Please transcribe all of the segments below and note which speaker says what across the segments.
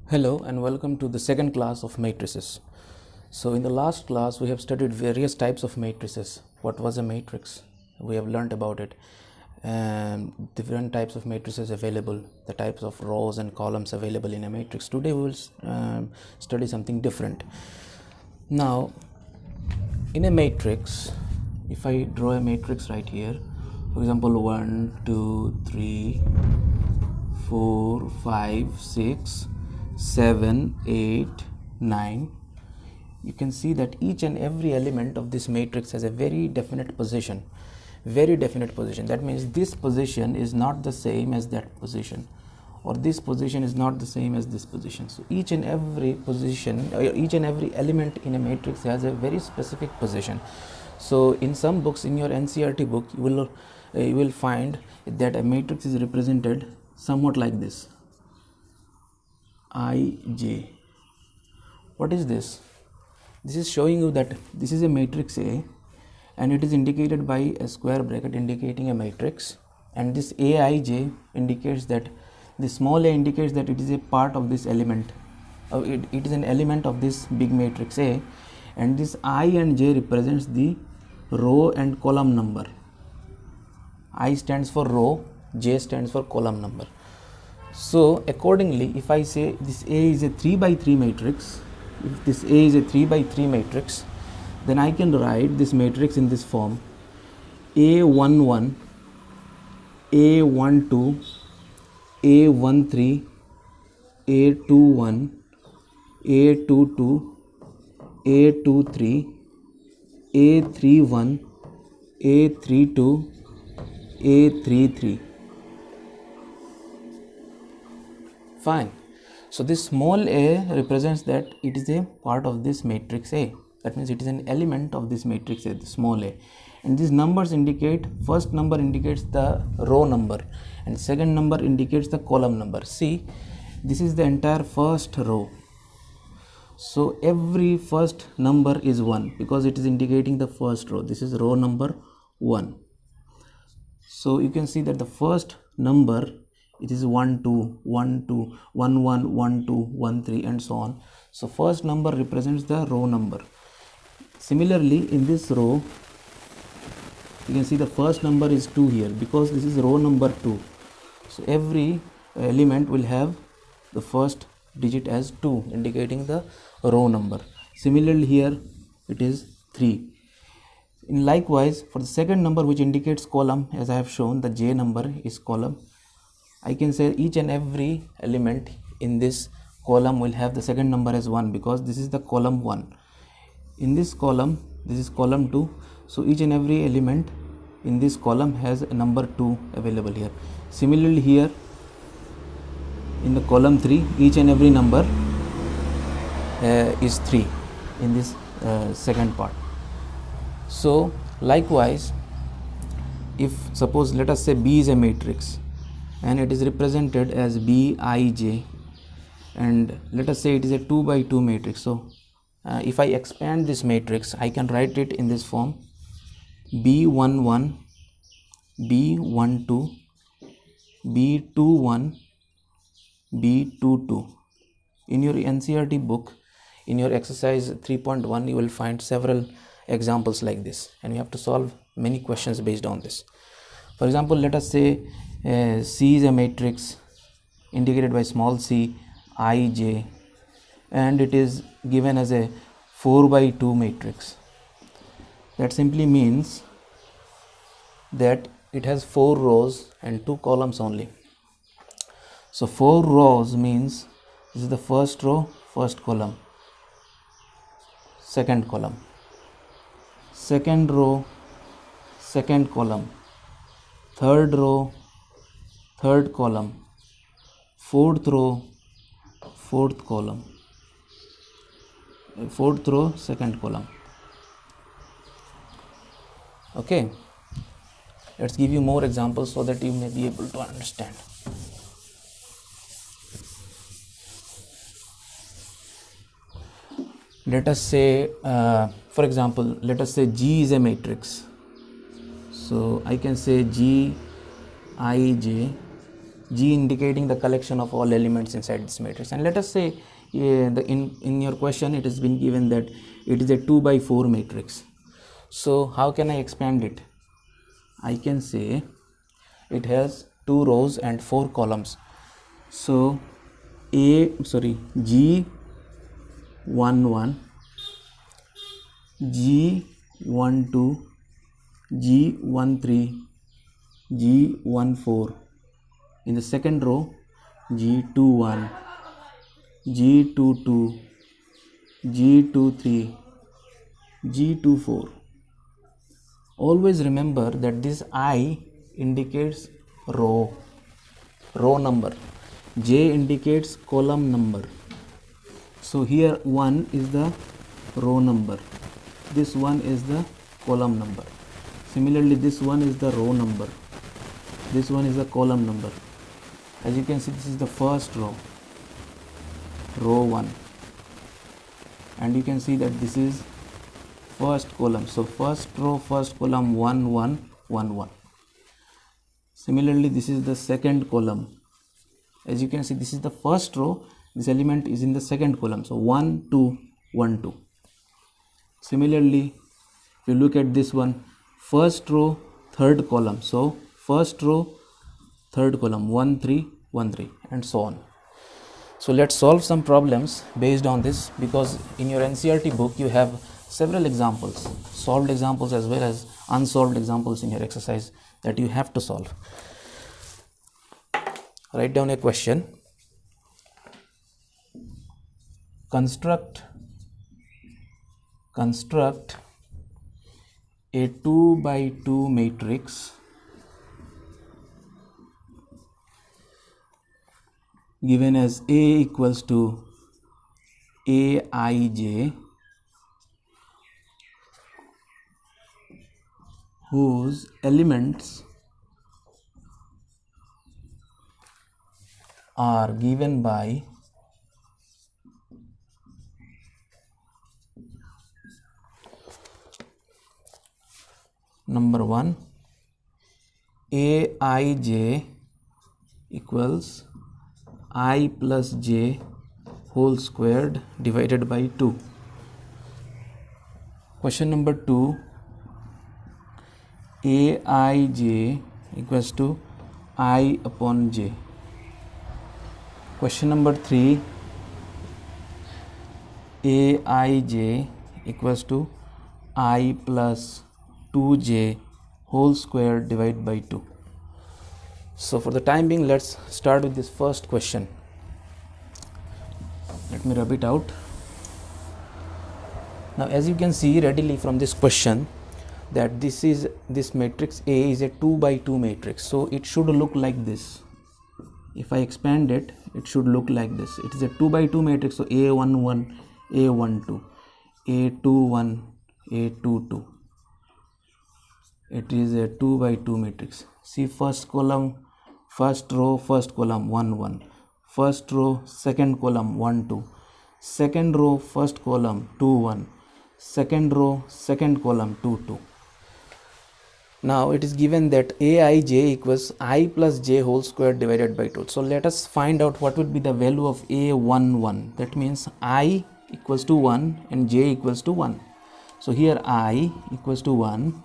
Speaker 1: Hello and welcome to the second class of matrices. So in the last class we have studied various types of matrices. What was a matrix? We have learnt about it and different types of matrices available, the types of rows and columns available in a matrix. Today we will study something different. Now in a matrix, if I draw a matrix right here, for example 1, 2, 3, 4, 5, 6, 7, 8, 9, you can see that each and every element of this matrix has a very definite position. That means this position is not the same as that position, or this position is not the same as this position. So each and every position, or each and every element in a matrix has a very specific position. So in some books, in your NCERT book, you will find that a matrix is represented somewhat like this: IJ. What is this? This is showing you that this is a matrix A and it is indicated by a square bracket indicating a matrix, and this Aij indicates that the small a indicates that it is a part of this element. It is an element of this big matrix A, and this I and J represents the row and column number. I stands for row, J stands for column number. So accordingly, if I say this A is a 3 by 3 matrix, if this A is a 3 by 3 matrix, then I can write this matrix in this form: A11, A12, A13, A21, A22, A23, A31, A32, A33. Fine. So this small a represents that it is a part of this matrix A. That means it is an element of this matrix A, the small a. And these numbers indicate, first number indicates the row number and second number indicates the column number. See, this is the entire first row. So every first number is 1 because it is indicating the first row. This is row number 1. So you can see that the first number, it is 1 2 1 2 1 1 1 2 1 3 and so on. So first number represents the row number. Similarly, in this row you can see the first number is 2 here because this is row number 2. So every element will have the first digit as 2 indicating the row number. Similarly, here it is 3. And likewise, for the second number which indicates column, as I have shown, the J number is column. I can say each and every element in this column will have the second number as 1 because this is the column 1. In this column, this is column 2. So each and every element in this column has a number 2 available here. Similarly, here in the column 3, each and every number is 3 in this second part. So likewise, if suppose let us say B is a matrix and it is represented as Bij, and let us say it is a 2 by 2 matrix. So if I expand this matrix, I can write it in this form: B11, B12, B21, B22. In your NCERT book, in your exercise 3.1, you will find several examples like this, and you have to solve many questions based on this. For example, let us say C is a matrix indicated by small c, Ij, and it is given as a 4 by 2 matrix. That simply means that it has 4 rows and 2 columns only. So 4 rows means this is the first row, first column, second column, second row, second column, third row, third column, fourth row, fourth column, fourth row, second column. Okay, let's give you more examples so that you may be able to understand. Let us say, for example, let us say G is a matrix. So I can say Gij G indicating the collection of all elements inside this matrix. And let us say in your question it has been given that it is a 2 by 4 matrix. So how can I expand it? I can say it has 2 rows and 4 columns. So G11, G12, G13, G14. In the second row, G21, G22, G23, G24. Always remember that this I indicates row number, J indicates column number. So here 1 is the row number, this one is the column number. Similarly, this one is the row number, this one is the column number. As you can see, this is the first row, row 1, and you can see that this is first column. So first row, first column, 1 1 1 1. Similarly, this is the second column. As you can see, this is the first row, this element is in the second column, so 1 2 1 2. Similarly, if you look at this one, first row, third column, so first row, third column, 1 3 1 3, and so on. So let's solve some problems based on this, because in your NCERT book you have several examples, solved examples as well as unsolved examples in your exercise that you have to solve. Write down a question. Construct a 2 by 2 matrix given as A equals to Aij, whose elements are given by number 1, Aij equals I plus j whole squared divided by 2. Question number 2, Aij equals to I upon j. Question number 3, Aij equals to I plus 2j whole square divided by 2. So for the time being, let's start with this first question. Let me rub it out. Now as you can see readily from this question that this matrix A is a 2 by 2 matrix, so it should look like this. If I expand it, it should look like this. It is a 2 by 2 matrix, so A11, A12, A21, A22. It is a 2 by 2 matrix. See, first column, first row, first column, 1 1. First row, second column, 1 2. Second row, first column, 2 1. Second row, second column, 2 2. Now it is given that Aij equals I plus j whole square divided by 2. So let us find out what would be the value of A11. That means I equals to 1 and j equals to 1. So here I equals to 1,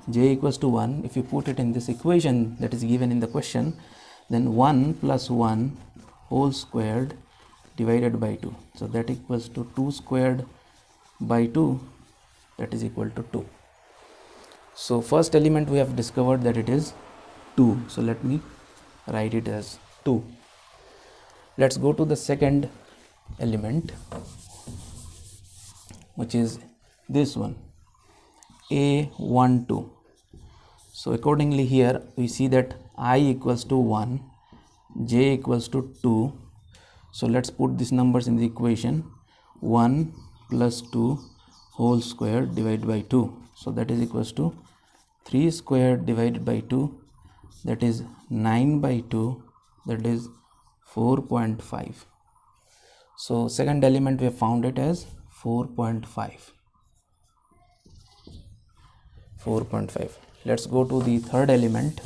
Speaker 1: j equals to 1. If you put it in this equation that is given in the question, then 1 plus 1 whole squared divided by 2. So that equals to 2 squared by 2, that is equal to 2. So first element we have discovered that it is 2. So let me write it as 2. Let's go to the second element, which is this one, A12. So accordingly here we see that I equals to 1, j equals to 2. So let's put these numbers in the equation. 1 plus 2 whole square divided by 2. So that is equals to 3 squared divided by 2, that is 9 by 2, that is 4.5. So second element we have found it as 4.5. 4.5. Let's go to the third element.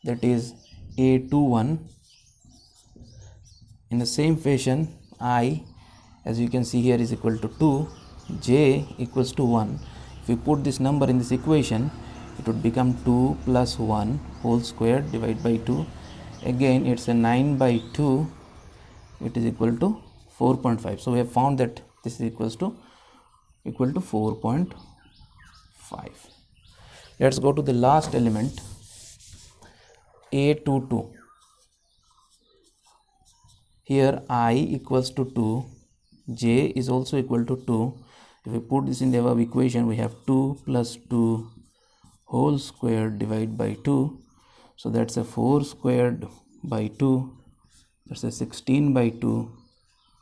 Speaker 1: that is A21. In the same fashion, I, as you can see here, is equal to 2, j equals to 1. If we put this number in this equation, it would become 2 plus 1 whole square divided by 2. Again, it's a 9 by 2. It is equal to 4.5. So we have found that this is equal to 4.5. Let's go to the last element, A22. Here I equals to 2, j is also equal to 2. If we put this in the above equation, we have 2 plus 2 whole square divided by 2. So that's a 4 squared by 2. That's a 16 by 2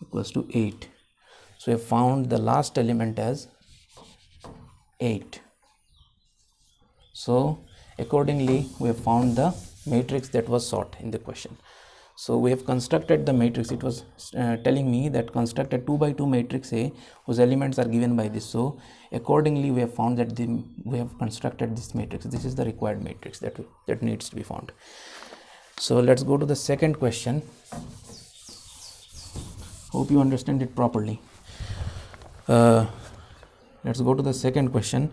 Speaker 1: equals to 8. So we have found the last element as 8. So accordingly, we have found the matrix that was sought in the question. So we have constructed the matrix. It was telling me that construct a 2 by 2 matrix A whose elements are given by this. So accordingly, we have found that we have constructed this matrix. This is the required matrix that needs to be found. So let's go to the second question. Hope you understand it properly. Let's go to the second question.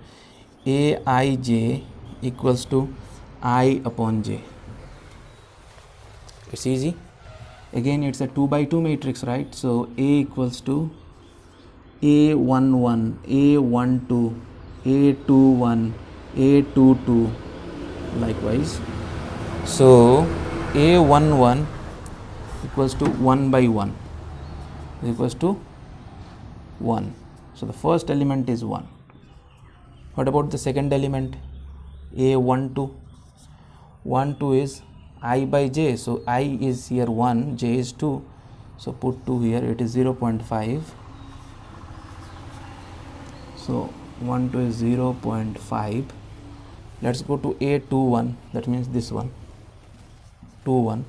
Speaker 1: Aij equals to I upon j. It's easy. Again, it's a 2 by 2 matrix, right? So A equals to A11, A12, A21, A22, likewise. So A11 equals to 1 by 1 equals to 1. So the first element is 1. What about the second element? A12. 1, 2 is I by j. So I is here 1, j is 2. So put 2 here, it is 0.5. So 1, 2 is 0.5. Let's go to A21. That means this one. 2, 1.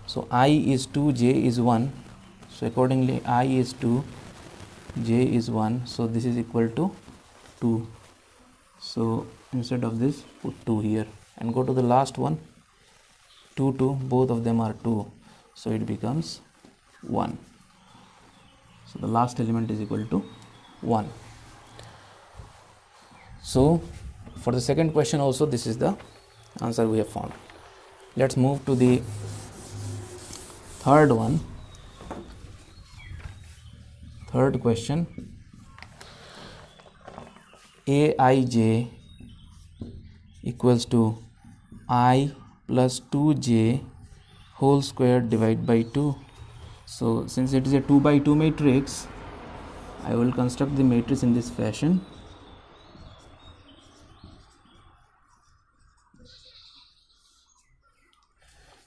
Speaker 1: So I is 2, j is 1. So accordingly, I is 2, j is 1. So this is equal to 2. So instead of this, put 2 here and go to the last one. 2, 2, both of them are 2. So it becomes 1. So the last element is equal to 1. So for the second question also, this is the answer we have found. Let's move to the third one. Third question. Aij equals to I plus 2j whole square divided by 2. So since it is a 2 by 2 matrix, I will construct the matrix in this fashion.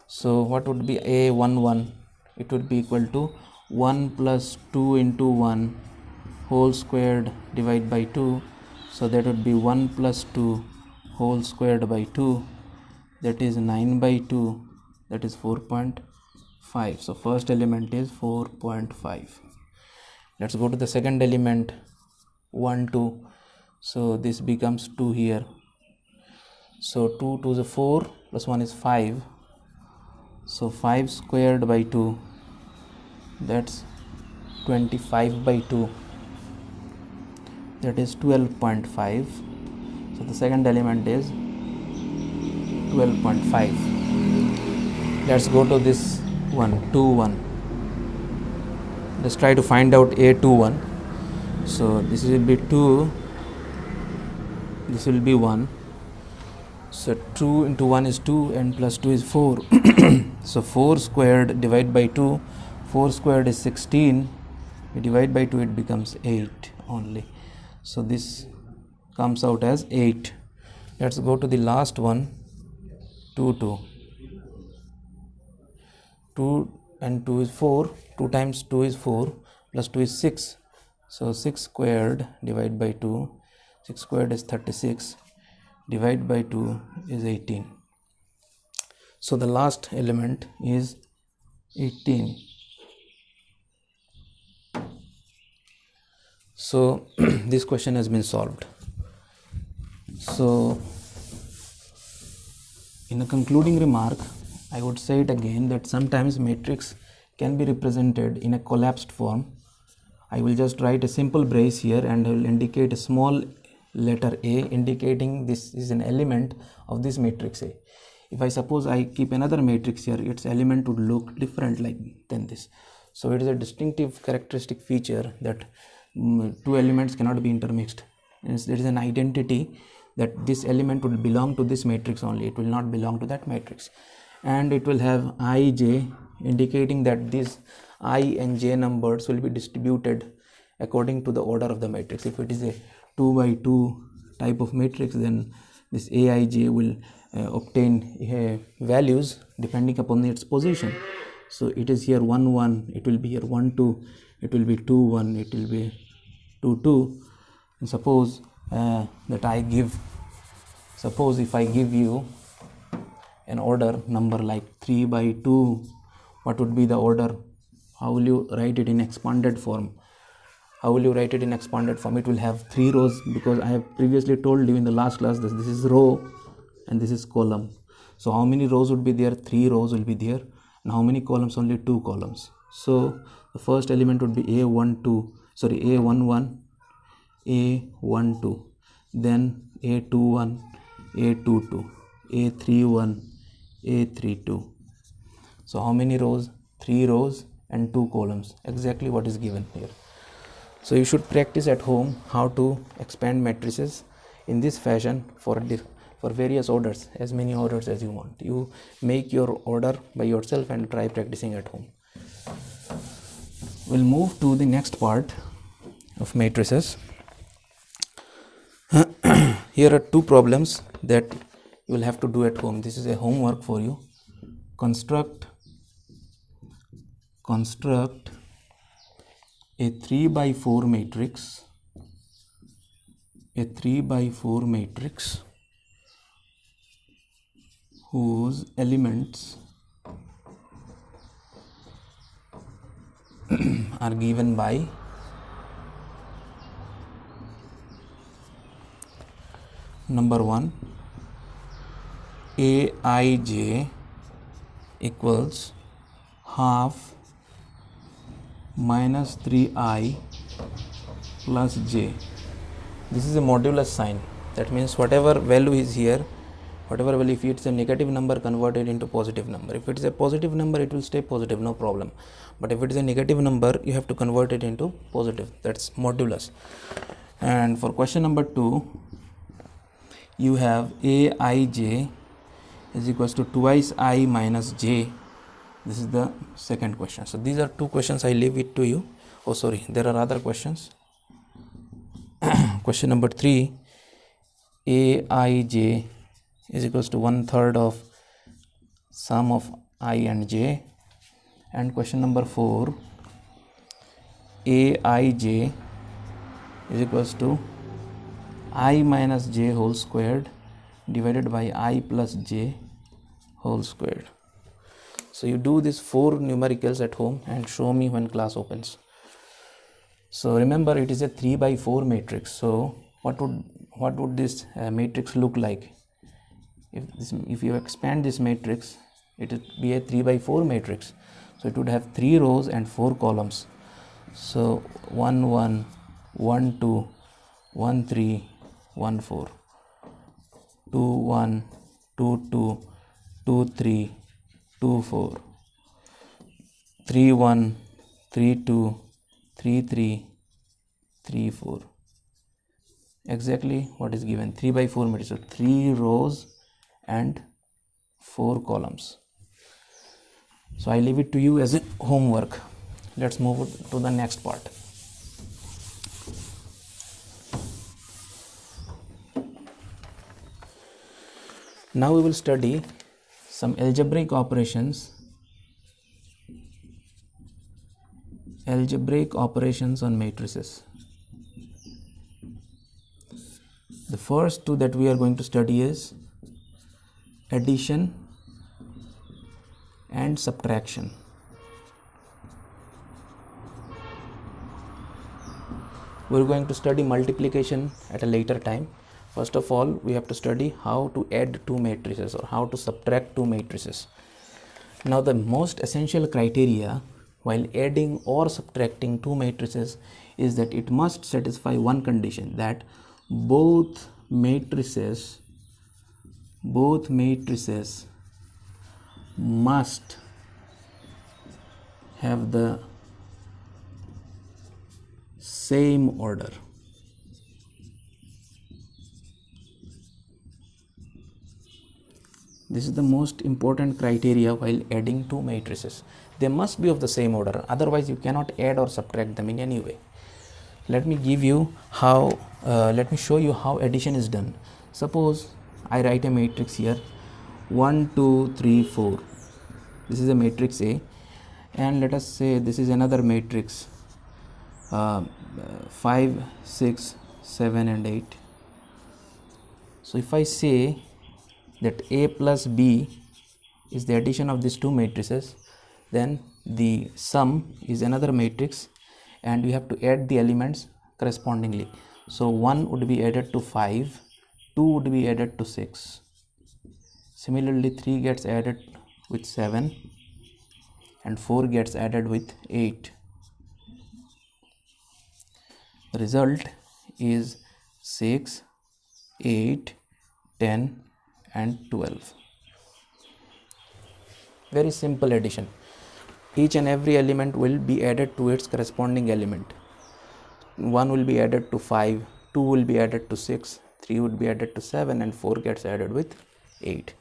Speaker 1: So what would be A11? It would be equal to 1 plus 2 into 1 whole squared divided by 2. So that would be 1 plus 2 whole squared by 2. That is 9 by 2. That is 4.5. So first element is 4.5. Let's go to the second element, 1, 2. So this becomes 2 here. So 2 to the 4 plus 1 is 5. So 5 squared by 2, that's 25 by 2, that is 12.5. So the second element is 12.5. Let's go to this one, 2, 1. Let's try to find out A21. So this will be 2, this will be 1. So 2 into 1 is 2 and plus 2 is 4. So 4 squared divided by 2. 4 squared is 16. We divide by 2, it becomes 8 only. So this comes out as 8. Let's go to the last one, 2, 2. 2 and 2 is 4. 2 times 2 is 4 plus 2 is 6. So 6 squared divided by 2. 6 squared is 36. Divide by 2 is 18. So the last element is 18. So this question has been solved. So In a concluding remark, I would say it again that sometimes matrix can be represented in a collapsed form. I will just write a simple brace here and I will indicate a small letter A indicating this is an element of this matrix A. If I suppose I keep another matrix here, its element would look different than this. So it is a distinctive characteristic feature that two elements cannot be intermixed. And there is an identity that this element would belong to this matrix only, it will not belong to that matrix. And it will have ij indicating that these I and j numbers will be distributed according to the order of the matrix. If it is a 2 by 2 type of matrix, then this aij will obtain values depending upon its position. So it is here 1 1, it will be here 1 2, it will be 2 1, it will be 2 2. And suppose suppose if I give you an order number like 3 by 2, what would be the order? How will you write it in expanded form? How will you write it in expanded form? It will have 3 rows, because I have previously told you in the last class that this is row and this is column. So how many rows would be there? 3 rows will be there. And how many columns? Only 2 columns. So the first element would be A11, A12, then A21, A22, A31, A32. So how many rows? 3 rows and 2 columns, exactly what is given here. So you should practice at home how to expand matrices in this fashion for various orders, as many orders as you want. You make your order by yourself and try practicing at home. We'll move to the next part of matrices. Here are 2 problems that you will have to do at home. This is a homework for you. Construct a 3 by 4 matrix, whose elements are given by number 1, Aij equals half minus 3i plus j. This is a modulus sign. That means whatever value is here, if it's a negative number, convert it into positive number. If it is a positive number, it will stay positive, no problem. But if it is a negative number, you have to convert it into positive. That's modulus. And for question number 2, you have Aij is equals to twice I minus j. This is the second question. So these are 2 questions. I leave it to you. Oh sorry, there are other questions. Question number 3, Aij is equals to 1/3 of sum of I and j. And question number 4, Aij is equals to I minus j whole squared divided by I plus j whole squared. So you do these 4 numericals at home and show me when class opens. So remember, it is a 3 by 4 matrix. So what would this matrix look like? If you expand this matrix, it would be a 3 by 4 matrix. So it would have 3 rows and 4 columns. So 1 1, 1 2, 1 3, 1 4, 2 1, 2 2, 2 3, 2 4, 3 1, 3 2, 3 3, 3 4. Exactly what is given, 3 by 4 matrix. So 3 rows and 4 columns. So I leave it to you as a homework. Let's move to the next part. Now we will study some algebraic operations on matrices. The first 2 that we are going to study is addition and subtraction. We are going to study multiplication at a later time. First of all, we have to study how to add two matrices or how to subtract two matrices. Now, the most essential criteria while adding or subtracting two matrices is that it must satisfy one condition, that both matrices must have the same order. This is the most important criteria while adding two matrices. They must be of the same order, otherwise you cannot add or subtract them in any way. Let me show you how addition is done. Suppose I write a matrix here, 1 2 3 4. This is a matrix A, and let us say this is another matrix, 5 6 7 and 8. So if I say that A plus B is the addition of these two matrices, then the sum is another matrix and we have to add the elements correspondingly. So 1 would be added to 5, 2 would be added to 6. Similarly, 3 gets added with 7 and 4 gets added with 8. The result is 6, 8, 10 and 12. Very simple addition. Each and every element will be added to its corresponding element. 1 will be added to 5, 2 will be added to 6, 3 would be added to 7 and 4 gets added with 8.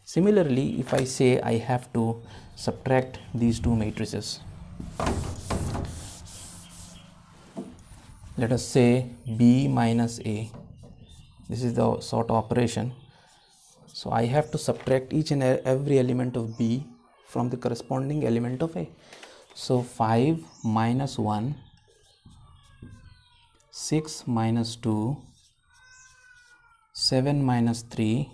Speaker 1: Similarly, if I say I have to subtract these two matrices, let us say B minus A. This is the sort of operation. So I have to subtract each and every element of B from the corresponding element of A. So 5 minus 1, 6 minus 2, 7 minus 3,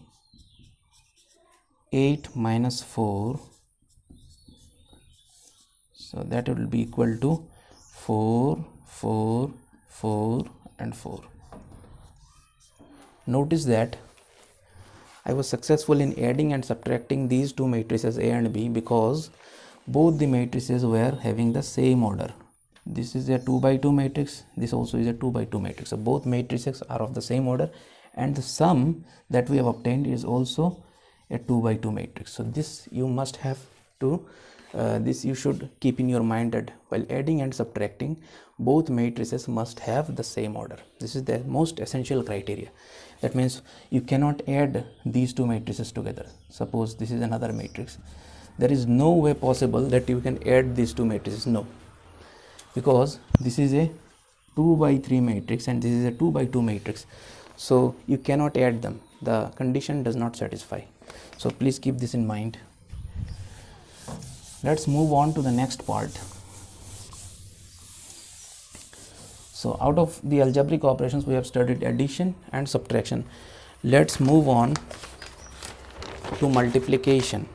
Speaker 1: 8 minus 4. So that will be equal to 4, 4, 4 and 4. Notice that I was successful in adding and subtracting these two matrices A and B because both the matrices were having the same order. This is a 2 by 2 matrix, this also is a 2 by 2 matrix. So both matrices are of the same order and the sum that we have obtained is also a 2 by 2 matrix. So this you must have to, this you should keep in your mind that while adding and subtracting, both matrices must have the same order. This is the most essential criteria. That means you cannot add these two matrices together. Suppose this is another matrix. There is no way possible that you can add these two matrices. No. Because this is a 2 by 3 matrix and this is a 2 by 2 matrix. So you cannot add them. The condition does not satisfy. So please keep this in mind. Let's move on to the next part. So out of the algebraic operations we have studied addition and subtraction. Let's move on to multiplication.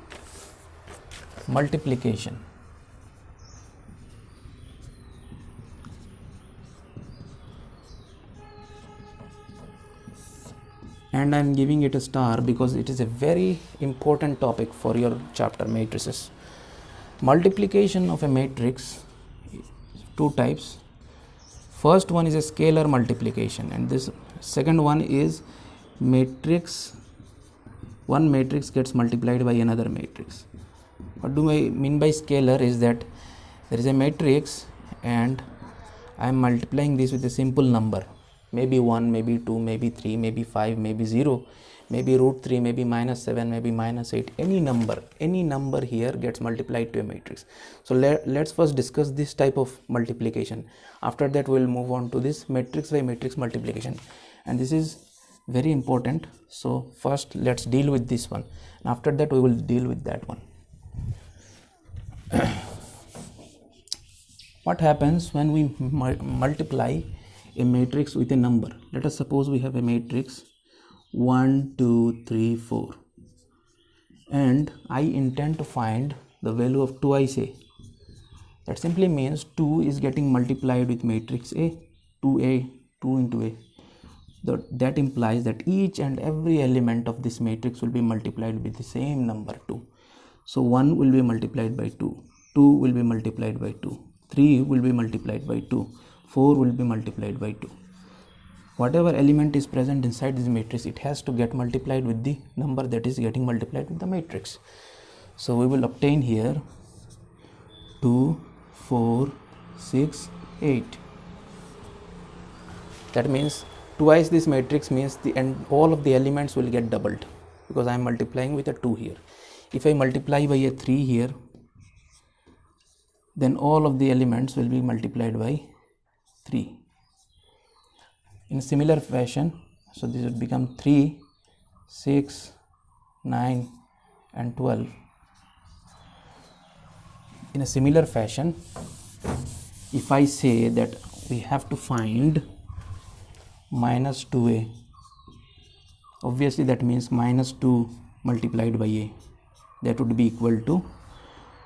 Speaker 1: And I am giving it a star because it is a very important topic for your chapter matrices. Multiplication of a matrix, two types. First one is a scalar multiplication and this second one is matrix. One matrix gets multiplied by another matrix. What do I mean by scalar is that there is a matrix and I am multiplying this with a simple number. Maybe 1, maybe 2, maybe 3, maybe 5, maybe 0, maybe root 3, maybe minus 7, maybe minus 8. Any number here gets multiplied to a matrix. So let's first discuss this type of multiplication. After that we will move on to this matrix by matrix multiplication, and this is very important. So first let's deal with this one, and after that we will deal with that one. What happens when we multiply a matrix with a number? Let us suppose we have a matrix 1 2 3 4 and I intend to find the value of 2i. That simply means 2 is getting multiplied with matrix A, 2a, 2 into A, that implies that each and every element of this matrix will be multiplied with the same number 2. So 1 will be multiplied by 2, 2 will be multiplied by 2, 3 will be multiplied by 2, 4 will be multiplied by 2. Whatever element is present inside this matrix, it has to get multiplied with the number that is getting multiplied with the matrix. So we will obtain here 2, 4, 6, 8. That means twice this matrix means all of the elements will get doubled, because I am multiplying with a 2 here. If I multiply by a 3 here, then all of the elements will be multiplied by 3. In similar fashion, so this would become 3, 6, 9 and 12. In a similar fashion, if I say that we have to find minus 2a, obviously that means minus 2 multiplied by a, that would be equal to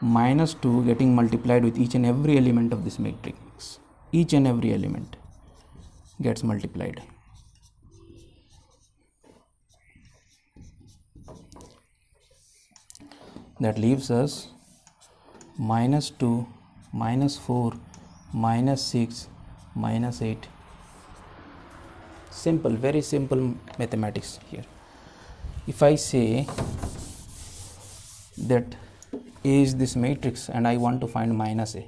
Speaker 1: minus 2 getting multiplied with each and every element of this matrix. Each and every element gets multiplied. That leaves us minus 2, minus 4, minus 6, minus 8. Simple, very simple mathematics here. If I say that A is this matrix and I want to find minus A,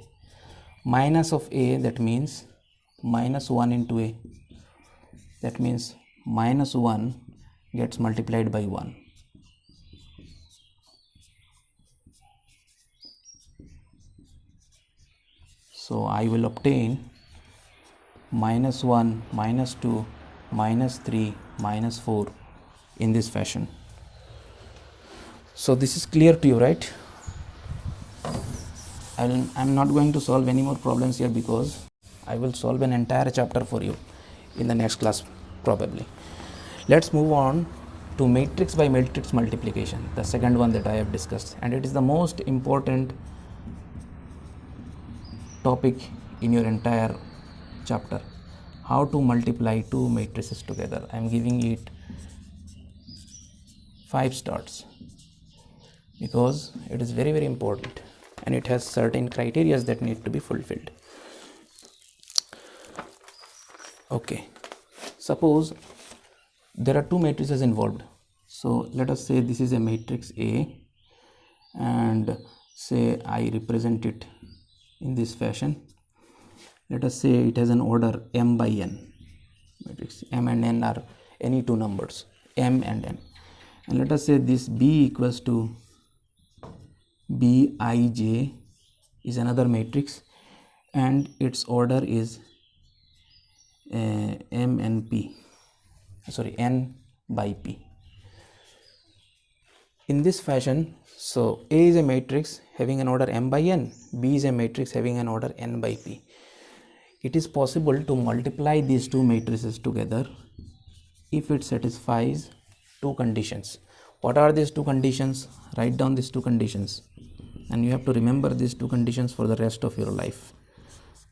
Speaker 1: minus of A, that means minus 1 into A, that means minus 1 gets multiplied by 1. So I will obtain minus 1, minus 2, minus 3, minus 4 in this fashion. So this is clear to you, right? I'm not going to solve any more problems here, because I will solve an entire chapter for you in the next class probably. Let's move on to matrix by matrix multiplication, the second one that I have discussed, and it is the most important topic in your entire chapter. How to multiply two matrices together. I am giving it 5 stars because it is very important and it has certain criteria that need to be fulfilled. Okay, suppose there are two matrices involved. So let us say this is a matrix A, and say I represent it in this fashion. Let us say it has an order m by n. Matrix m and n are any two numbers, m and n. And let us say this B equals to Bij is another matrix, and its order is m and p, sorry, n by p. In this fashion, so A is a matrix having an order m by n, B is a matrix having an order n by p. It is possible to multiply these two matrices together if it satisfies two conditions. What are these two conditions? Write down these two conditions, and you have to remember these two conditions for the rest of your life.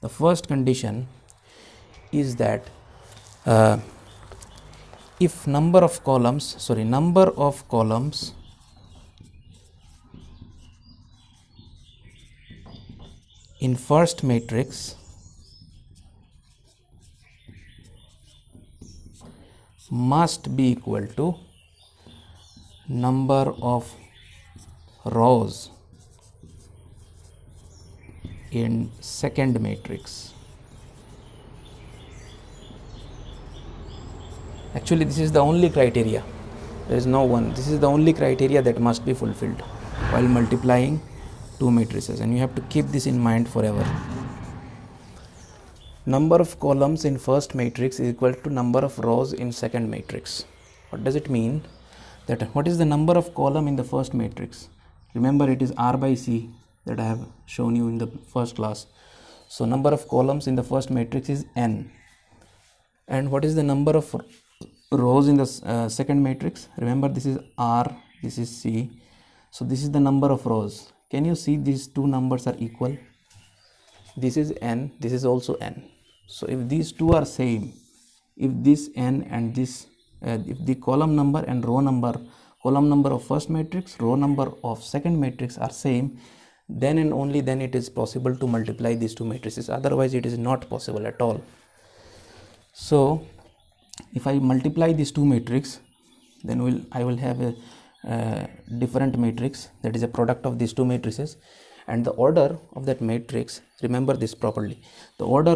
Speaker 1: The first condition is that if number of columns in first matrix must be equal to number of rows in second matrix. Actually, this is the only criteria. There is no one. This is the only criteria that must be fulfilled while multiplying two matrices, and you have to keep this in mind forever. Number of columns in first matrix is equal to number of rows in second matrix. What does it mean? That what is the number of column in the first matrix? Remember, it is R by C that I have shown you in the first class. So number of columns in the first matrix is n. And what is the number of rows in the second matrix? Remember, this is R, this is C. So this is the number of rows. Can you see these two numbers are equal? This is n, this is also n. So if these two are same, if this n and this if the column number and row number, column number of first matrix, row number of second matrix are same, then and only then it is possible to multiply these two matrices, otherwise it is not possible at all. So if I multiply these two matrix, then I will have a different matrix, that is a product of these two matrices, and the order of that matrix, remember this properly, the order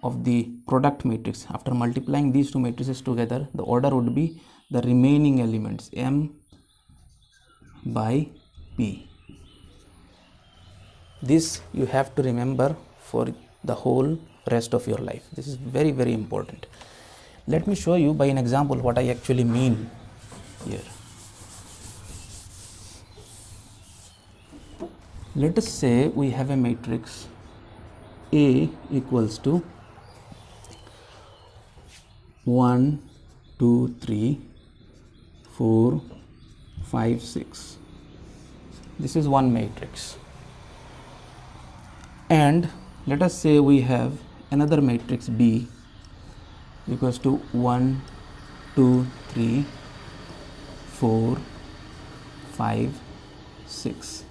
Speaker 1: of the product matrix after multiplying these two matrices together, the order would be the remaining elements m by p. This you have to remember for the whole rest of your life. This is very, very important. Let me show you by an example what I actually mean here. Let us say we have a matrix A equals to 1, 2, 3, 4, 5, 6. This is one matrix. And let us say we have another matrix B equals to 1, 2, 3, 4, 5, 6.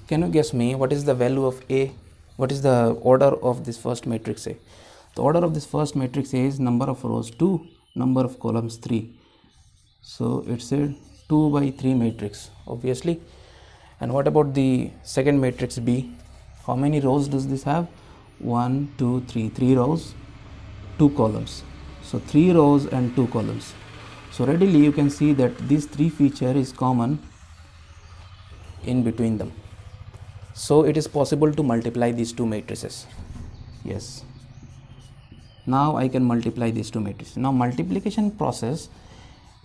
Speaker 1: Can you guess me what is the value of A? What is the order of this first matrix A? The order of this first matrix A is number of rows 2, number of columns 3. So it's a 2 by 3 matrix, obviously. And what about the second matrix B? How many rows does this have? 1, 2, 3. 3 rows, 2 columns. So 3 rows and 2 columns. So readily you can see that this 3 feature is common in between them. So it is possible to multiply these two matrices. Yes. Now I can multiply these two matrices. Now multiplication process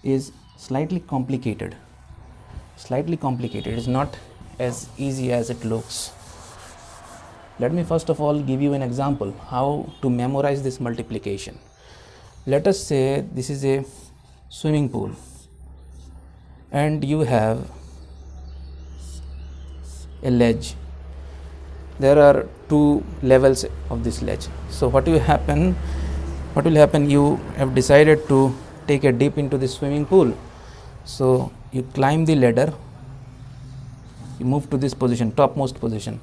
Speaker 1: is slightly complicated. It is not as easy as it looks. Let me first of all give you an example how to memorize this multiplication. Let us say this is a swimming pool and you have a ledge. There are 2 levels of this ledge. So what will happen, you have decided to take a dip into the swimming pool. So you climb the ladder, you move to this position, topmost position,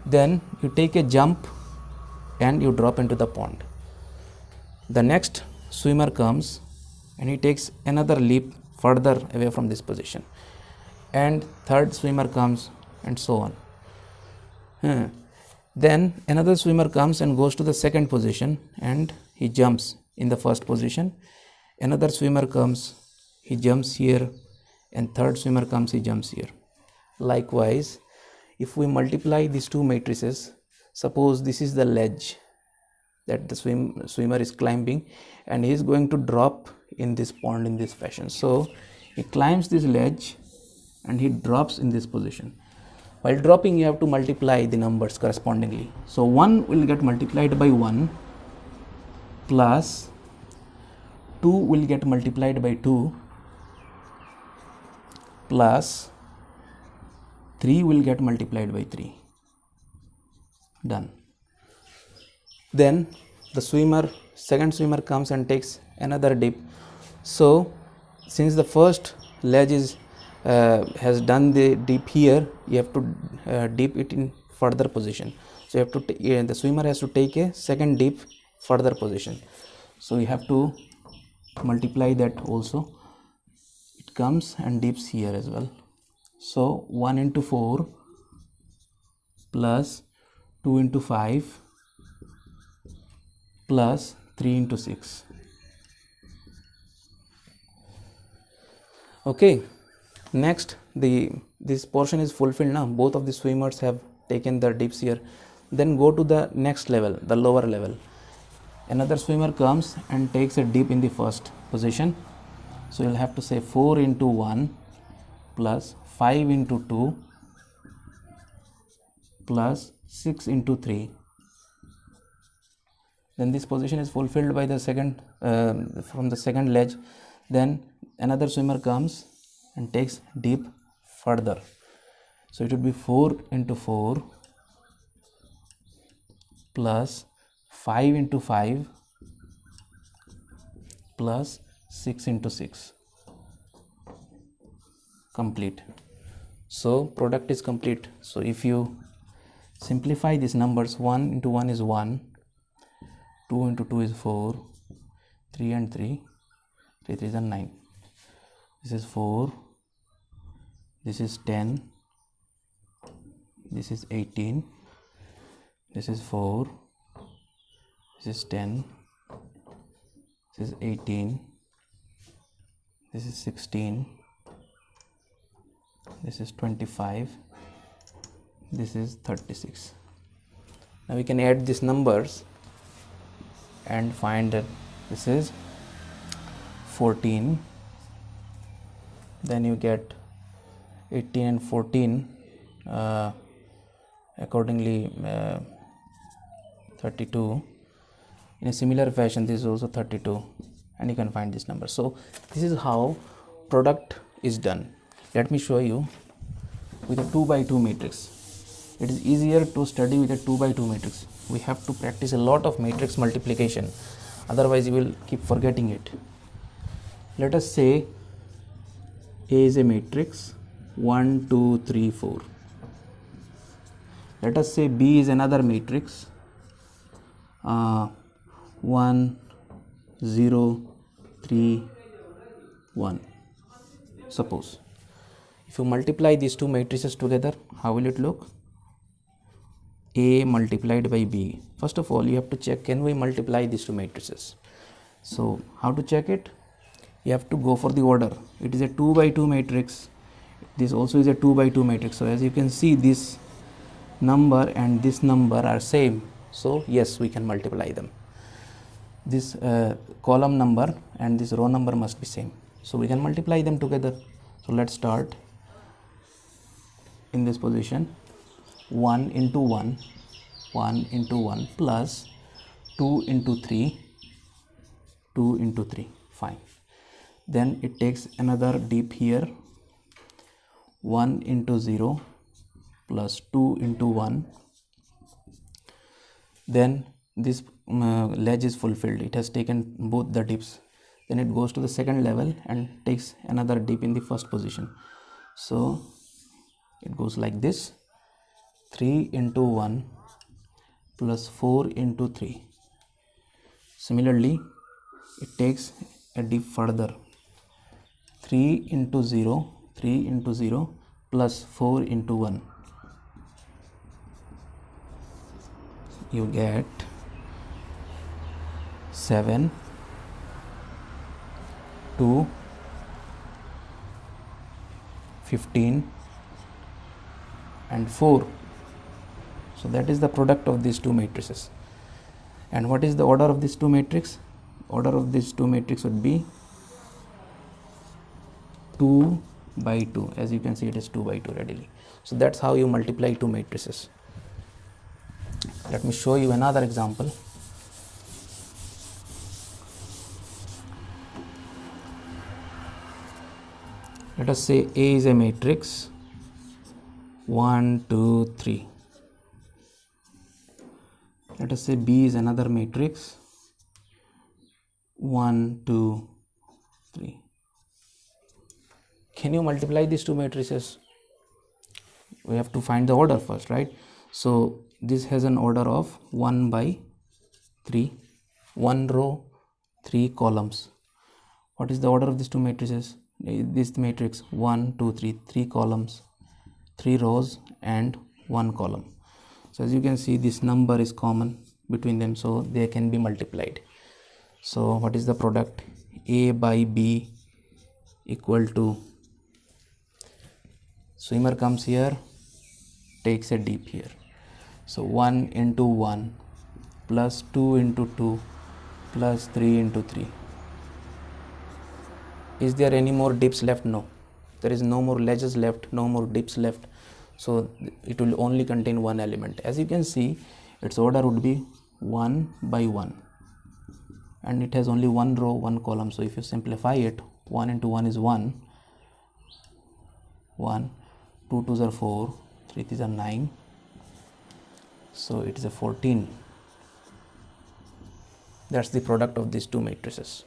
Speaker 1: then you take a jump and you drop into the pond. The next swimmer comes and he takes another leap further away from this position, and third swimmer comes, and so on. Then another swimmer comes and goes to the second position and he jumps in the first position. Another swimmer comes, he jumps here, and third swimmer comes, he jumps here. Likewise, if we multiply these two matrices, suppose this is the ledge that the swimmer is climbing and he is going to drop in this pond in this fashion. So he climbs this ledge and he drops in this position. While dropping, you have to multiply the numbers correspondingly. So 1 will get multiplied by 1 plus 2 will get multiplied by 2 plus 3 will get multiplied by 3. Done. Then the second swimmer comes and takes another dip. So since the first ledge has done the dip here, you have to dip it in further position. So you have to the swimmer has to take a second dip further position. So you have to multiply that also. It comes and dips here as well. So 1 into 4 plus 2 into 5 plus 3 into 6. Okay. Next, this portion is fulfilled now. Both of the swimmers have taken their dips here. Then go to the next level, the lower level. Another swimmer comes and takes a dip in the first position. So you'll have to say 4 into 1 plus 5 into 2 plus 6 into 3. Then this position is fulfilled by the second from the second ledge. Then another swimmer comes and takes dip further. So it would be 4 into 4 plus 5 into 5 plus 6 into 6, complete. So product is complete. So if you simplify these numbers, 1 into 1 is 1, 2 into 2 is 4, 3 and 3, 3 3 is 9, this is 4, this is 10, this is 18, this is 4, this is 10, this is 18, this is 16, this is 25, this is 36. Now we can add these numbers and find that this is 14, then you get 18 and 14, accordingly 32. In a similar fashion, this is also 32, and you can find this number. So this is how product is done. Let me show you with a 2 by 2 matrix. It is easier to study with a 2 by 2 matrix. We have to practice a lot of matrix multiplication, otherwise you will keep forgetting it. Let us say A is a matrix 1 2 3 4. Let us say B is another matrix 1 0 3 1. Suppose if you multiply these two matrices together, how will it look? A multiplied by B. First of all, you have to check, can we multiply these two matrices? So how to check it? You have to go for the order. It is a 2 by 2 matrix. This also is a 2 by 2 matrix. So as you can see, this number and this number are same. So yes, we can multiply them. This column number and this row number must be same. So we can multiply them together. So let's start in this position. 1 into 1, 1 into 1 plus 2 into 3, 2 into 3, fine. Then it takes another dip here, 1 into 0 plus 2 into 1. Then this ledge is fulfilled, it has taken both the dips. Then it goes to the second level and takes another dip in the first position. So it goes like this, 3 into 1 plus 4 into 3. Similarly, it takes a dip further, 3 into 0, 3 into 0 plus 4 into 1. You get 7, 2, 15 and 4. So that is the product of these two matrices. And what is the order of these two matrices? Order of these two matrices would be 2 by 2. As you can see, it is 2 by 2 readily. So that's how you multiply two matrices. Let me show you another example. Let us say A is a matrix 1 2 3. Let us say B is another matrix 1 2 3. Can you multiply these two matrices? We have to find the order first, right? So this has an order of 1 by 3, 1 row, 3 columns. What is the order of these two matrices? This matrix 1 2 3, 3 columns, 3 rows and 1 column. So as you can see, this number is common between them, so they can be multiplied. So what is the product? A by B equal to, swimmer comes here, takes a dip here. So 1 into 1 plus 2 into 2 plus 3 into 3. Is there any more dips left? No. There is no more ledges left, no more dips left. So it will only contain one element. As you can see, its order would be 1 by 1. And it has only one row, one column. So if you simplify it, 1 into 1 is 1. 1, 2 2s are 4, 3 3s are 9. So it is a 14. That's the product of these two matrices.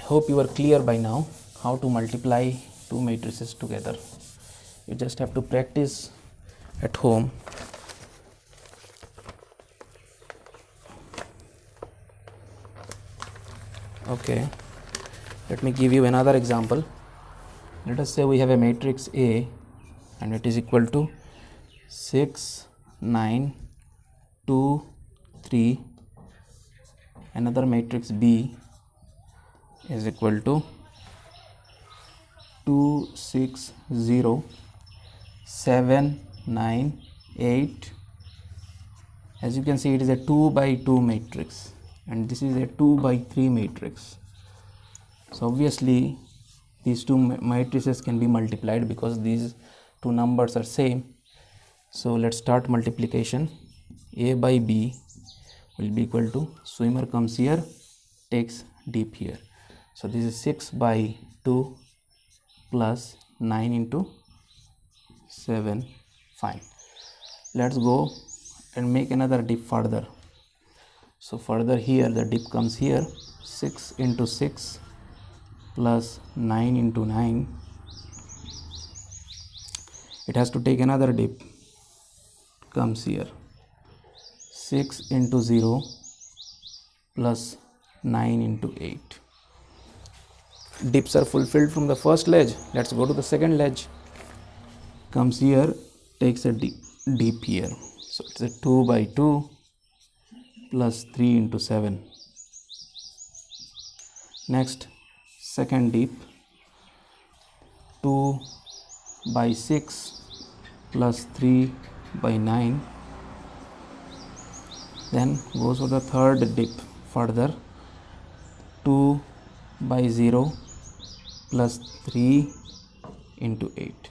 Speaker 1: hope you are clear by now how to multiply two matrices together. You just have to practice at home. Okay, let me give you another example. Let us say we have a matrix A and it is equal to 6, 9, 2, 3. Another matrix B is equal to 2, 6, 0, 7, 9, 8. As you can see, it is a 2 by 2 matrix and this is a 2 by 3 matrix. So obviously these two matrices can be multiplied because these two numbers are same. So let's start multiplication. A by B will be equal to, swimmer comes here, takes dip here. So this is 6 by 2 plus 9 into 7. Fine. Let's go and make another dip further. So further here the dip comes here, 6 into 6 plus 9 into 9. It has to take another dip, comes here, 6 into 0 plus 9 into 8. Dips are fulfilled from the first ledge. Let's go to the second ledge. Comes here, takes a dip here. So it's a 2 by 2 plus 3 into 7. Next, second dip, 2 by 6 plus 3 by 9. Then goes for the third dip further, 2 by 0 plus 3 into 8.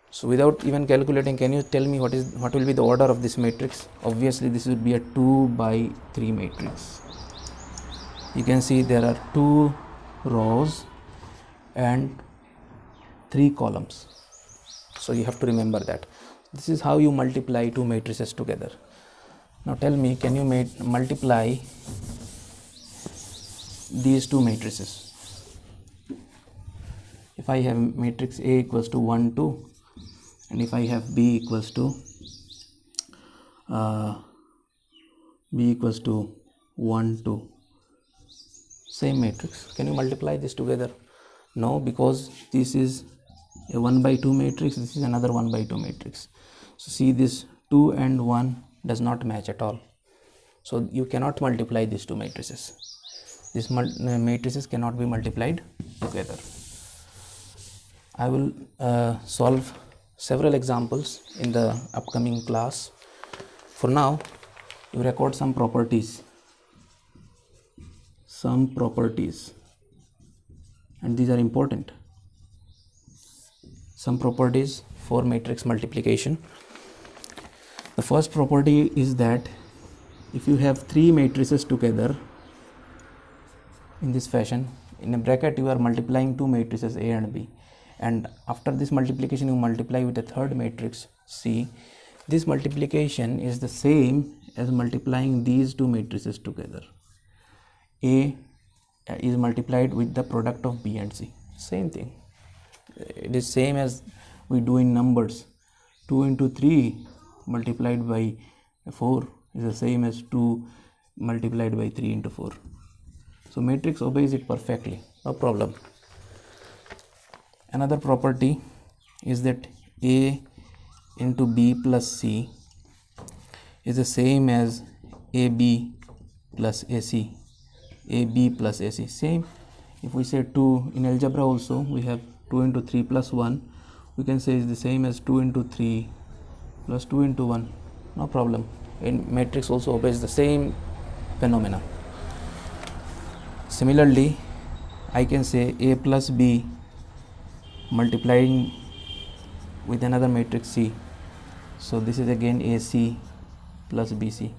Speaker 1: So without even calculating, can you tell me what will be the order of this matrix? Obviously this would be a 2 by 3 matrix. You can see there are 2 rows and 3 columns. So you have to remember that. This is how you multiply two matrices together. Now tell me, can you multiply these two matrices? If I have matrix A equals to 1, 2, and if I have B equals to 1, 2, same matrix, can you multiply this together? No, because this is a 1 by 2 matrix, this is another 1 by 2 matrix. So see, this 2 and 1 does not match at all. So you cannot multiply these two matrices. These matrices cannot be multiplied together. I will solve several examples in the upcoming class. For now, you record some properties, and these are important. Some properties for matrix multiplication. The first property is that if you have three matrices together in this fashion, in a bracket you are multiplying two matrices A and B, and after this multiplication you multiply with the third matrix C. This multiplication is the same as multiplying these two matrices together. A is multiplied with the product of B and C. Same thing. It is same as we do in numbers. 2 into 3 multiplied by 4 is the same as 2 multiplied by 3 into 4. So matrix obeys it perfectly, no problem. Another property is that A into B plus C is the same as AB plus AC. AB plus AC, same. If we say 2 in algebra also, we have 2 into 3 plus 1, we can say is the same as 2 into 3 plus 2 into 1, no problem. In matrix also obeys the same phenomena. Similarly, I can say A plus B multiplying with another matrix C. So this is again AC plus BC.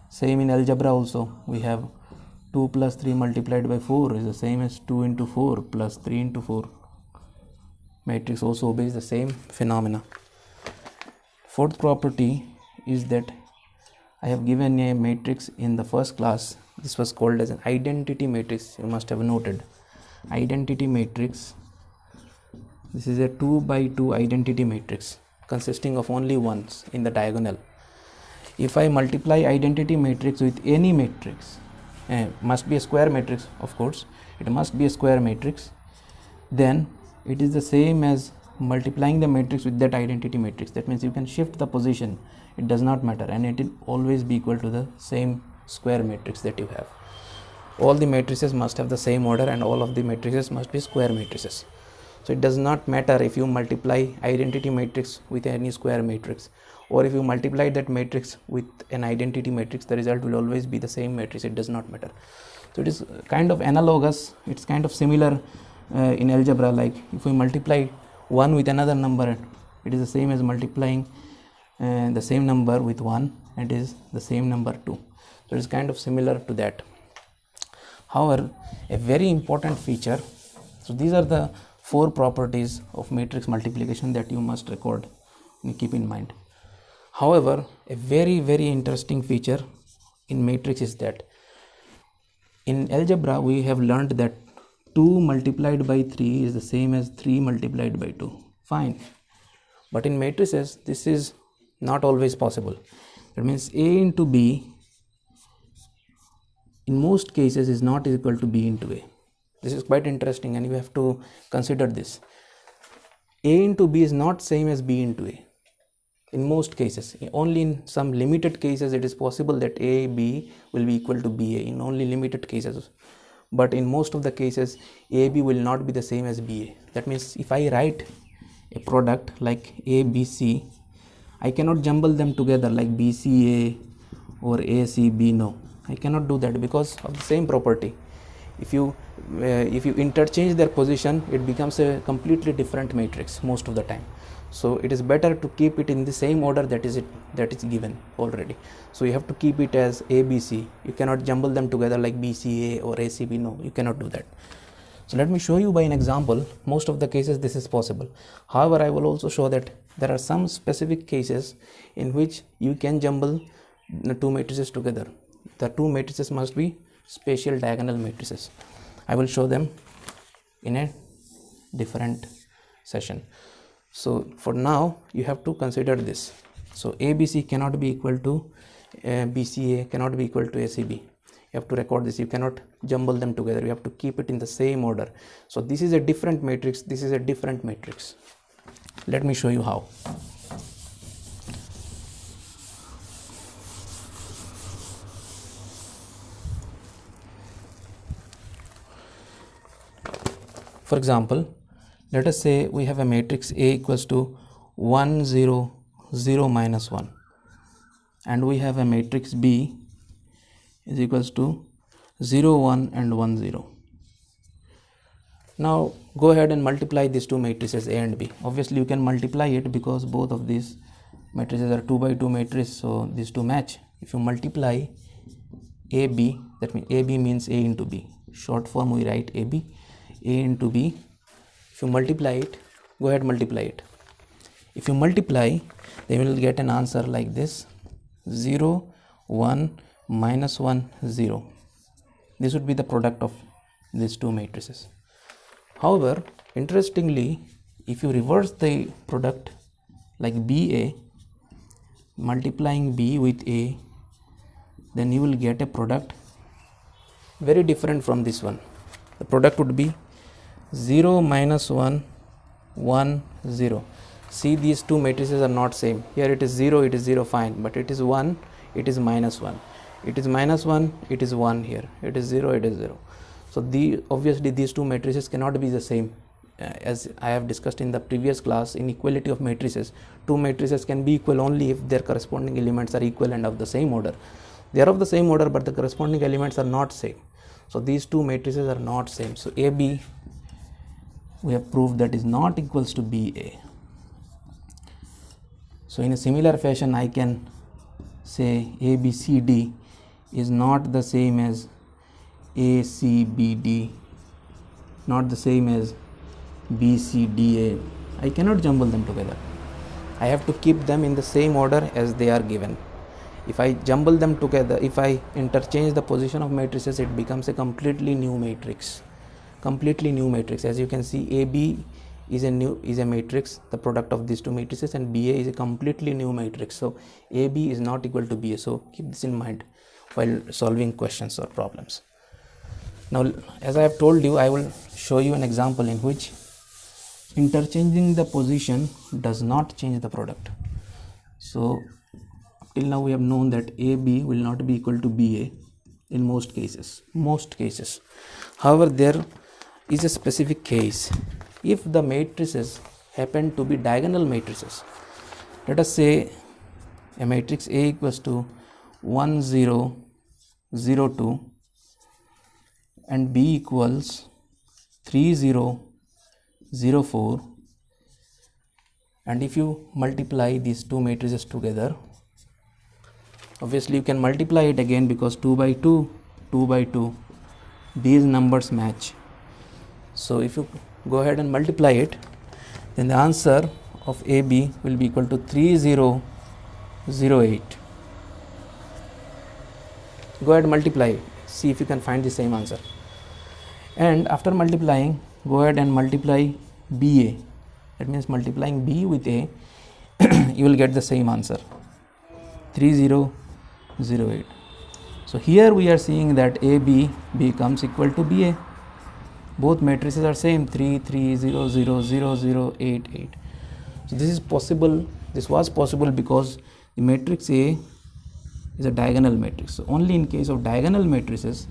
Speaker 1: Same in algebra also, we have 2 plus 3 multiplied by 4 is the same as 2 into 4 plus 3 into 4. Matrix also obeys the same phenomena. Fourth property is that I have given a matrix in the first class. This was called as an identity matrix. You must have noted identity matrix. This is a 2 by 2 identity matrix consisting of only ones in the diagonal. If I multiply identity matrix with any matrix, must be a square matrix, of course, it must be a square matrix, then it is the same as multiplying the matrix with that identity matrix. That means you can shift the position, it does not matter, and it will always be equal to the same square matrix that you have. All the matrices must have the same order, and all of the matrices must be square matrices. So it does not matter if you multiply identity matrix with any square matrix, or if you multiply that matrix with an identity matrix, the result will always be the same matrix. It does not matter. So it is kind of analogous, it's kind of similar in algebra, like if we multiply 1 with another number, it is the same as multiplying the same number with 1, and it is the same number 2. So it is kind of similar to that. However, a very important feature, so these are the 4 properties of matrix multiplication that you must record and keep in mind. However, a very interesting feature in matrix is that in algebra we have learned that 2 multiplied by 3 is the same as 3 multiplied by 2. Fine. But in matrices this is not always possible. That means A into B in most cases is not equal to B into A. This is quite interesting, and you have to consider this. A into B is not same as B into A. In most cases, only in some limited cases it is possible that AB will be equal to BA, in only limited cases. But in most of the cases, AB will not be the same as BA. That means if I write a product like ABC, I cannot jumble them together like BCA or ACB. No, I cannot do that because of the same property. If you interchange their position, it becomes a completely different matrix most of the time. So it is better to keep it in the same order that is given already. So you have to keep it as ABC. You cannot jumble them together like BCA or ACB. No, you cannot do that. So let me show you by an example. Most of the cases this is possible. However, I will also show that there are some specific cases in which you can jumble the 2 matrices together. The 2 matrices must be spatial diagonal matrices. I will show them in a different session. So for now you have to consider this. So ABC cannot be equal to BCA, cannot be equal to ACB. You have to record this. You cannot jumble them together. You have to keep it in the same order. So this is a different matrix, this is a different matrix. Let me show you how. For example, let us say we have a matrix A equals to 1 0 0 minus 1, and we have a matrix B is equals to 0 1 and 1 0. Now go ahead and multiply these 2 matrices A and B. Obviously you can multiply it because both of these matrices are 2 by 2 matrices, so these 2 match. If you multiply AB, that means AB means A into B. Short form we write AB, A into B. If you multiply it, go ahead multiply it. If you multiply, then you will get an answer like this: 0 1 minus 1 0. This would be the product of these 2 matrices. However, interestingly, if you reverse the product like BA, multiplying B with A, then you will get a product very different from this one. The product would be 0 minus 1 1 0. See, these 2 matrices are not same. Here it is 0, it is 0, fine, but it is 1, it is minus 1. It is minus 1, it is 1 here. It is 0, it is 0. So obviously these 2 matrices cannot be the same. As I have discussed in the previous class, in equality of matrices, 2 matrices can be equal only if their corresponding elements are equal and of the same order. They are of the same order, but the corresponding elements are not same. So these 2 matrices are not same. So AB, we have proved that is not equals to BA. So in a similar fashion, I can say ABCD is not the same as ACBD, not the same as BCDA. I cannot jumble them together. I have to keep them in the same order as they are given. If I jumble them together, if I interchange the position of matrices, it becomes a completely new matrix. Completely new matrix. As you can see, AB is a matrix, the product of these two matrices, and BA is a completely new matrix. So AB is not equal to BA. So keep this in mind while solving questions or problems. Now, as I have told you, I will show you an example in which interchanging the position does not change the product. So till now we have known that AB will not be equal to BA in most cases. However, there is a specific case. If the matrices happen to be diagonal matrices, let us say a matrix A equals to 1 0 0 2 and B equals 3 0 0 4, and if you multiply these two matrices together, obviously you can multiply it again because 2 by 2, 2 by 2, these numbers match. So if you go ahead and multiply it, then the answer of AB will be equal to 3008. Go ahead and multiply, see if you can find the same answer. And after multiplying, go ahead and multiply BA. That means multiplying B with A, you will get the same answer, 3008. So here we are seeing that AB becomes equal to BA. Both matrices are same, 3 3 0 0 0 0 8 8. So this is possible. This was possible because the matrix A is a diagonal matrix. So only in case of diagonal matrices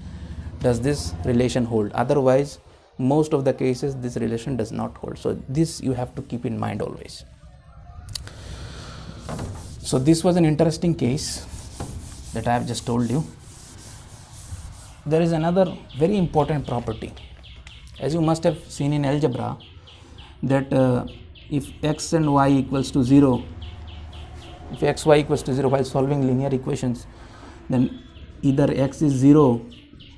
Speaker 1: does this relation hold. Otherwise, most of the cases this relation does not hold. So this you have to keep in mind always. So this was an interesting case that I have just told you. There is another very important property. As you must have seen in algebra, that if x and y equals to 0, if x, y equals to 0 while solving linear equations, then either x is 0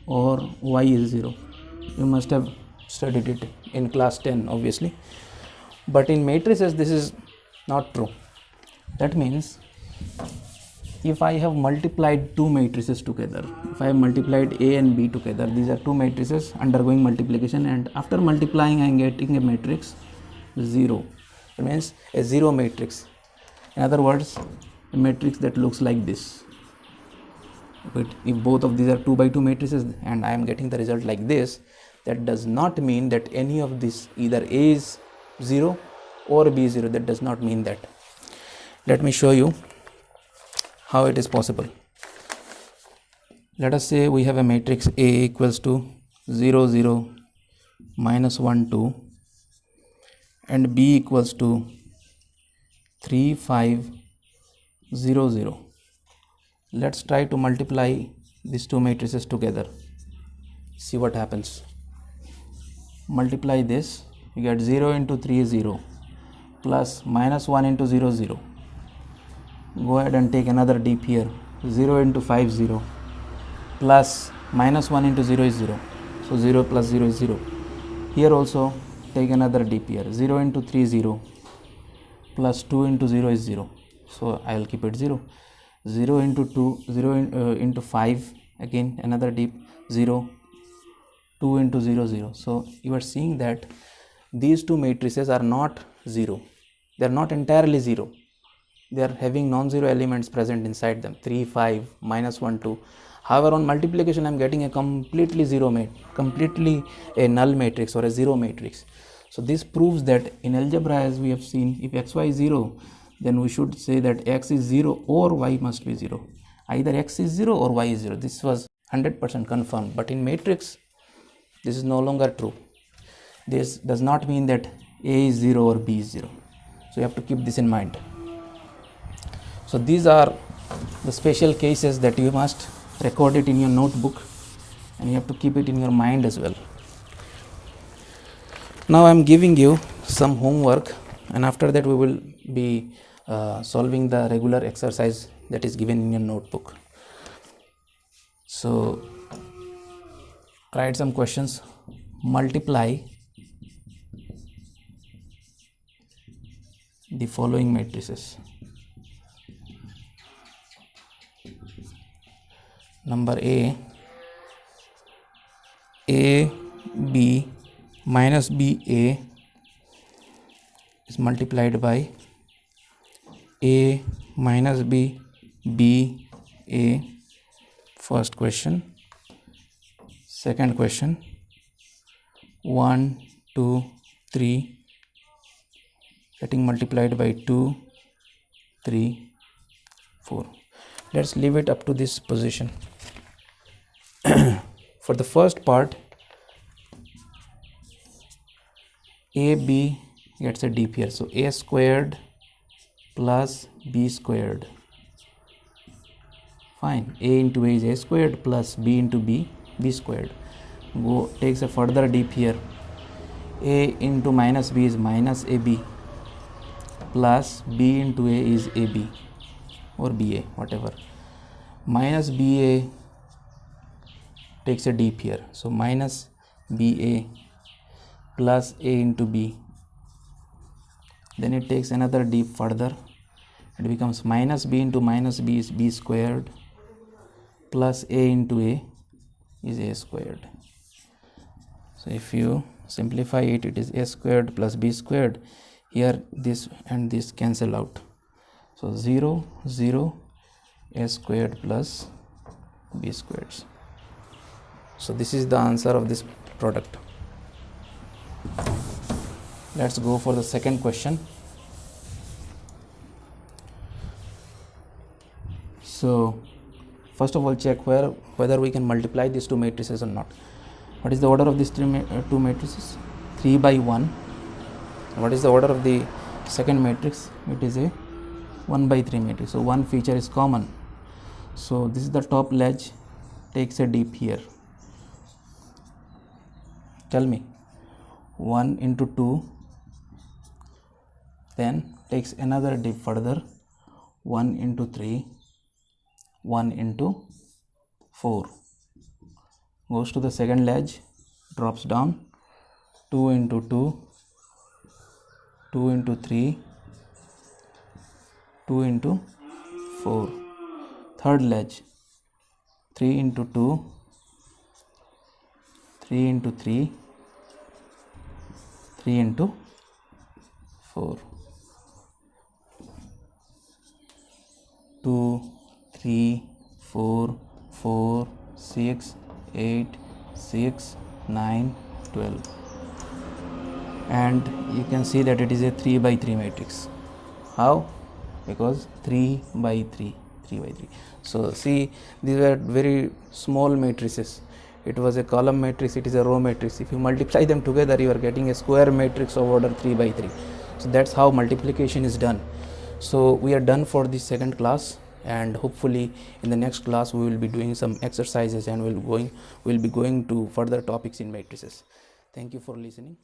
Speaker 1: or y is 0. You must have studied it in class 10 obviously. But in matrices this is not true. That means if I have multiplied two matrices together, if I have multiplied A and B together, these are two matrices undergoing multiplication, and after multiplying I am getting a matrix 0. That means a 0 matrix. In other words, a matrix that looks like this. But if both of these are 2 by 2 matrices and I am getting the result like this, that does not mean that any of this, either A is 0 or B is 0. That does not mean that. Let me show you how it is possible. Let us say we have a matrix A equals to 0 0 minus 1 2 and B equals to 3 5 0 0. Let's try to multiply these two matrices together. See what happens. Multiply this, you get 0 into 3 is 0 plus minus 1 into 0 0. Go ahead and take another deep here, 0 into 5 0 plus minus 1 into 0 is 0. So 0 plus 0 is 0. Here also take another deep here, 0 into 3 0 plus 2 into 0 is 0. So I will keep it 0. 0 into 2, 0 into 5, again another deep, 0, 2 into 0 0. So you are seeing that these two matrices are not 0. They are not entirely 0. They are having non-zero elements present inside them, 3 5 minus 1 2. However, on multiplication I am getting a completely completely a null matrix or a 0 matrix. So this proves that in algebra, as we have seen, if xy is 0, then we should say that x is 0 or y must be 0. Either x is 0 or y is 0. This was 100% confirmed. But in matrix, this is no longer true. This does not mean that A is 0 or B is 0. So you have to keep this in mind. So these are the special cases that you must record it in your notebook, and you have to keep it in your mind as well. Now I am giving you some homework, and after that we will be solving the regular exercise that is given in your notebook. So write some questions. Multiply the following matrices. number A B minus BA is multiplied by A minus B BA. First question. Second question, 1 2 3 getting multiplied by 2 3 4. Let's leave it up to this position. For the first part, AB gets a deep here, so A squared plus B squared. Fine, A into A is A squared plus B into B squared. Go takes a further deep here. A into minus B is minus AB plus B into A is AB or BA, whatever. Minus BA takes a deep here, so minus BA plus A into B. Then it takes another deep further. It becomes minus B into minus B is B squared plus A into A is A squared. So if you simplify it, it is A squared plus B squared. Here this and this cancel out, so 0 0 A squared plus B squared. So this is the answer of this product. Let's go for the second question. So first of all, check whether we can multiply these two matrices or not. What is the order of these two matrices? 3 by 1. What is the order of the second matrix? It is a 1 by 3 matrix. So one feature is common. So this is the top ledge, takes a deep here. Tell me, 1 into 2, then takes another deep further, 1 into 3, 1 into 4, goes to the second ledge, drops down, 2 into 2, 2 into 3, 2 into 4. Third ledge, 3 into 2, 3 into 3, 3 into 4. 2 3 4 4 6 8 6 9 12, and you can see that it is a 3 by 3 matrix. How? Because 3 by 3, 3 by 3. So see, these were very small matrices. It was a column matrix, it is a row matrix. If you multiply them together, you are getting a square matrix of order 3 by 3. So that's how multiplication is done. So we are done for the second class, and hopefully in the next class we will be doing some exercises and we'll be going to further topics in matrices. Thank you for listening.